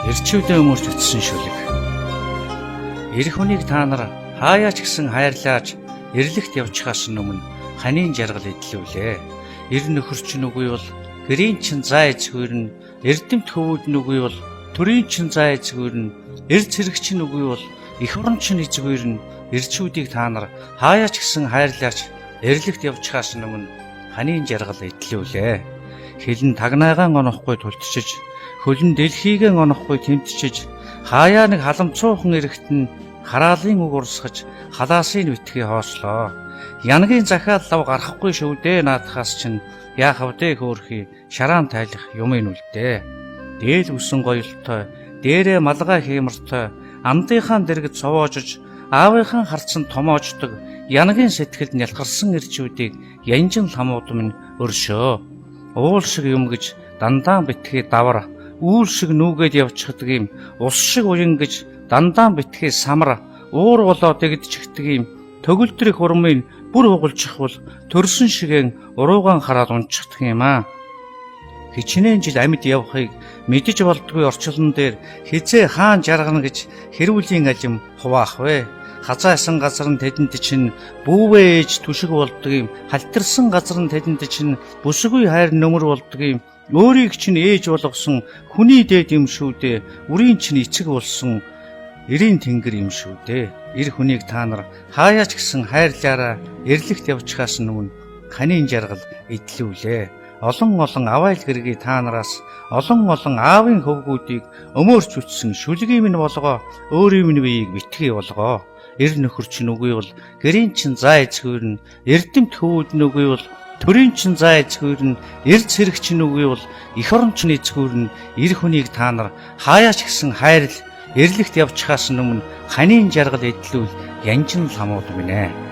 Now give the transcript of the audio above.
Эрчүүдээ өмөрч үтсэн шүлэг. Эр хүнийг та нар хаяа ч гэсэн хайрлааж эрлэгт явчихаас өмнө ханийн жаргал эдлүүлээ. Эр нөхөр чинь үгүй бол гэрийн чинь заа эзгүүр нь, эрдэмт хөвүүд нь үгүй бол төрийн чинь заа эзгүүр нь, эр цэрэг чинь үгүй бол эх орон чинь эзгүүр нь. Эрчүүдийг та нар хаяа ч гэсэн хайрлааж эрлэгт явчихаас өмнө ханийн жаргал эдлүүлээ. Хилэн тагнаагаан онохгүй тултчиж, хөлн дэлхийгэн онохгүй тэмтчиж, хаяа нэг халамцуухан эрэхтэн хараалын үг урсгаж халаасын битгий хоослоо. Янгийн захиал лав гарахгүй шүвдээ наадахаас чинь яахав дээ хөөрхий шараан тайлах юм ин үлдээ. Дээл үсэн гоёлтой, дээрээ малгай хиймэртэй, амдынхаа дэргэд цовоожж, аавынхаа харцсан томоождог, янгийн сэтгэлд нялхарсан эрчүүдийг янжин ламууд минь өршөө. Уул шиг юм гэж дандаа битгий давар, үүл шиг нүгэд явчихдаг юм, ус шиг уян гэж дандаа битгий самар, уур болоо дэгдчихдэг юм, төгөлдрөх урмын бүр угалчих бол төрсөн шигэн уруугаан хараад унчихдаг юм аа. Хичнээн жил амьд явахыг мэдэж болдгүй орчлон дээр хизээ хаан жаргана гэж хэрүүлийн алим хуваах вэ? Хазаасан газар нь тэдэнд чинь бүүвээ ээж түшиг болдог юм, халтарсан газар нь тэдэнд чинь бүсгүй хайр нөмөр болдог юм, өөрийг чинь ээж болгосон хүний дээд юм шүү дээ, үрийн чинь эцэг болсон эрийн тэнгэр юм шүү дээ. Эр хүнийг та нар хаяа ч гэсэн хайрлаараа эрлэгт явчихаас өмнө ханийн жаргал эдлүүлээ. Олон авайл гэргийг та нараас олон аавын хөвгүүдийг өмөрч үтсэн шүлгийн минь болгоо, өөрийн минь биеийг битгий болгоо. Эр нөхөр чинь үгүй бол гэрийн чинь заа эзгүүр нь, эрдэмт хөвүүд нь үгүй бол төрийн чинь заа эзгүүр нь, эр цэрэг чинь үгүй бол эх орон чинь эзгүүр нь. Эр хүнийг та нар хаяа ч гэсэн хайрл эрлэгт явчихаас өмнө ханийн жаргал эдлүүл янжин ламууд минь ээ.